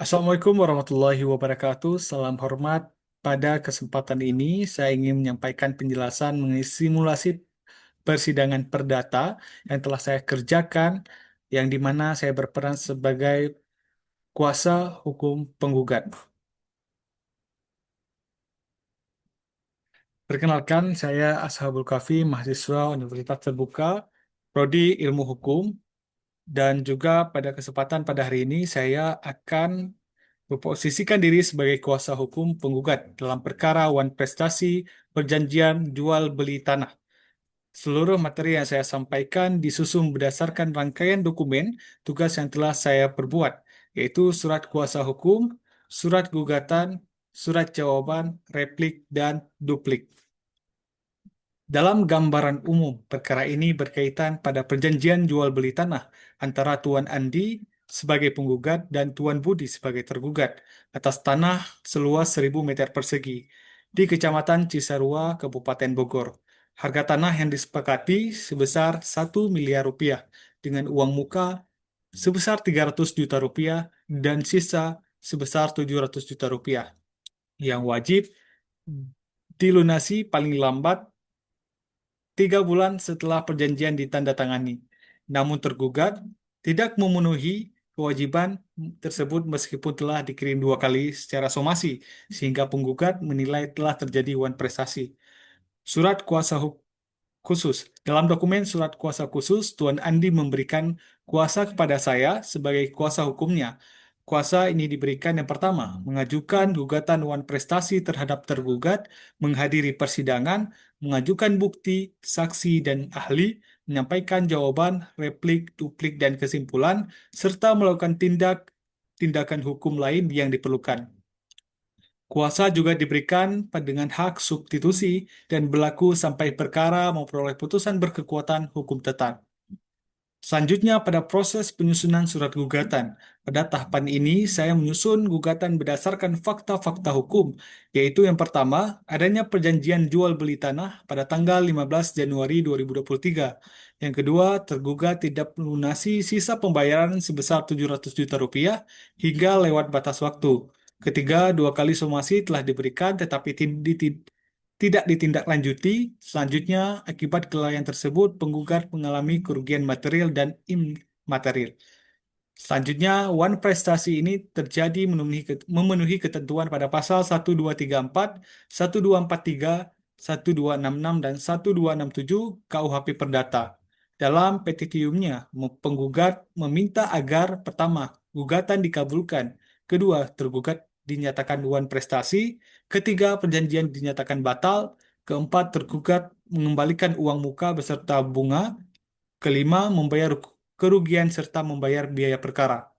Assalamualaikum warahmatullahi wabarakatuh. Salam hormat. Pada kesempatan ini, saya ingin menyampaikan penjelasan mengenai simulasi persidangan perdata yang telah saya kerjakan, yang di mana saya berperan sebagai kuasa hukum penggugat. Perkenalkan, saya Ashabul Kafi, mahasiswa Universitas Terbuka, Prodi Ilmu Hukum, dan juga pada kesempatan pada hari ini saya akan memposisikan diri sebagai kuasa hukum penggugat dalam perkara wan prestasi perjanjian jual beli tanah. Seluruh materi yang saya sampaikan disusun berdasarkan rangkaian dokumen tugas yang telah saya perbuat, yaitu surat kuasa hukum, surat gugatan, surat jawaban, replik, dan duplik. Dalam gambaran umum, perkara ini berkaitan pada perjanjian jual beli tanah antara Tuan Andi sebagai penggugat dan Tuan Budi sebagai tergugat atas tanah seluas 1.000 meter persegi di Kecamatan Cisarua, Kabupaten Bogor. Harga tanah yang disepakati sebesar 1 miliar rupiah dengan uang muka sebesar 300 juta rupiah dan sisa sebesar 700 juta rupiah yang wajib dilunasi paling lambat 3 bulan setelah perjanjian ditandatangani. Namun tergugat tidak memenuhi kewajiban tersebut meskipun telah dikirim 2 kali secara somasi, sehingga penggugat menilai telah terjadi wan prestasi. Surat kuasa khusus. Dalam dokumen surat kuasa khusus, Tuan Andi memberikan kuasa kepada saya sebagai kuasa hukumnya. Kuasa ini diberikan yang pertama, mengajukan gugatan wan prestasi terhadap tergugat, menghadiri persidangan, mengajukan bukti, saksi, dan ahli, menyampaikan jawaban, replik, duplik, dan kesimpulan, serta melakukan tindakan hukum lain yang diperlukan. Kuasa juga diberikan dengan hak substitusi dan berlaku sampai perkara memperoleh putusan berkekuatan hukum tetap. Selanjutnya, pada proses penyusunan surat gugatan. Pada tahapan ini, saya menyusun gugatan berdasarkan fakta-fakta hukum, yaitu yang pertama, adanya perjanjian jual beli tanah pada tanggal 15 Januari 2023. Yang kedua, tergugat tidak melunasi sisa pembayaran sebesar 700 juta rupiah hingga lewat batas waktu. Ketiga, 2 kali somasi telah diberikan tetapi tidak ditindaklanjuti. Selanjutnya, akibat kelalaian tersebut, penggugat mengalami kerugian material dan imaterial. Selanjutnya, wan prestasi ini terjadi memenuhi ketentuan pada pasal 1234, 1243, 1266, dan 1267 KUHP Perdata. Dalam petitiumnya, penggugat meminta agar pertama, gugatan dikabulkan, kedua, tergugat dinyatakan wan prestasi, ketiga, perjanjian dinyatakan batal, keempat, tergugat mengembalikan uang muka beserta bunga, kelima, membayar kerugian serta membayar biaya perkara.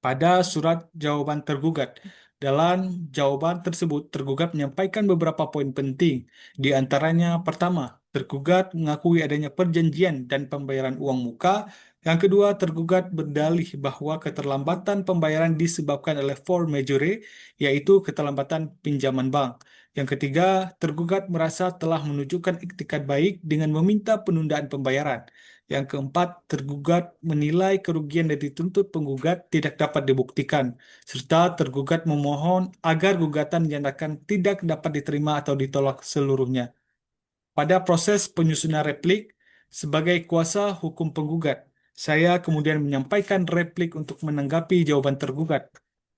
Pada surat jawaban tergugat, dalam jawaban tersebut, tergugat menyampaikan beberapa poin penting. Di antaranya, pertama, tergugat mengakui adanya perjanjian dan pembayaran uang muka. Yang kedua, tergugat berdalih bahwa keterlambatan pembayaran disebabkan oleh force majeure, yaitu keterlambatan pinjaman bank. Yang ketiga, tergugat merasa telah menunjukkan iktikat baik dengan meminta penundaan pembayaran. Yang keempat, tergugat menilai kerugian yang dituntut penggugat tidak dapat dibuktikan, serta tergugat memohon agar gugatan dinyatakan tidak dapat diterima atau ditolak seluruhnya. Pada proses penyusunan replik, sebagai kuasa hukum penggugat, saya kemudian menyampaikan replik untuk menanggapi jawaban tergugat.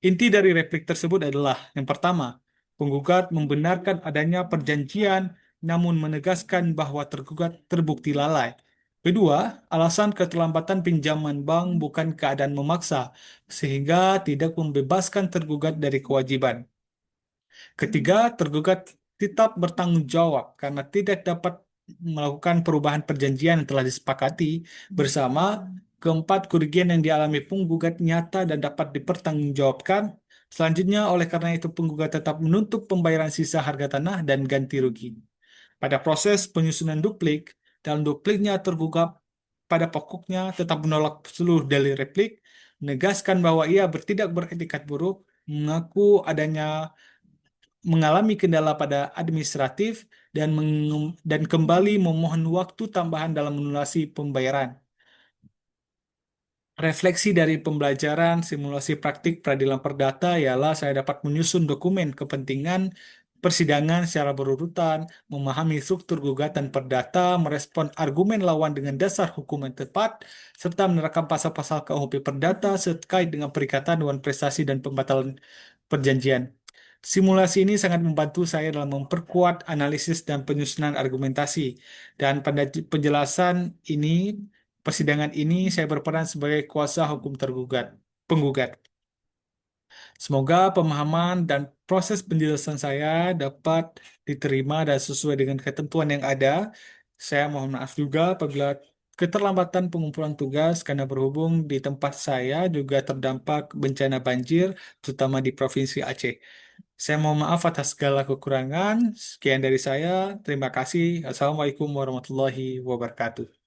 Inti dari replik tersebut adalah, yang pertama, penggugat membenarkan adanya perjanjian namun menegaskan bahwa tergugat terbukti lalai. Kedua, alasan keterlambatan pinjaman bank bukan keadaan memaksa, sehingga tidak membebaskan tergugat dari kewajiban. Ketiga, tergugat tetap bertanggung jawab karena tidak dapat melakukan perubahan perjanjian yang telah disepakati bersama. Keempat, kerugian yang dialami penggugat nyata dan dapat dipertanggungjawabkan. Selanjutnya, oleh karena itu penggugat tetap menuntut pembayaran sisa harga tanah dan ganti rugi. Pada proses penyusunan duplik, dalam dupliknya tergugat pada pokoknya tetap menolak seluruh dalil replik, menegaskan bahwa ia bertindak beretikat buruk, mengaku adanya mengalami kendala pada administratif dan kembali memohon waktu tambahan dalam melunasi pembayaran. Refleksi dari pembelajaran simulasi praktik peradilan perdata ialah saya dapat menyusun dokumen kepentingan persidangan secara berurutan, memahami struktur gugatan perdata, merespon argumen lawan dengan dasar hukum yang tepat, serta menerapkan pasal-pasal KUHP perdata terkait dengan perikatan dewan prestasi dan pembatalan perjanjian. Simulasi ini sangat membantu saya dalam memperkuat analisis dan penyusunan argumentasi. Dan pada penjelasan ini, persidangan ini saya berperan sebagai kuasa hukum penggugat. Semoga pemahaman dan proses penjelasan saya dapat diterima dan sesuai dengan ketentuan yang ada. Saya mohon maaf juga apabila keterlambatan pengumpulan tugas karena berhubung di tempat saya juga terdampak bencana banjir, terutama di Provinsi Aceh. Saya mohon maaf atas segala kekurangan. Sekian dari saya. Terima kasih. Assalamualaikum warahmatullahi wabarakatuh.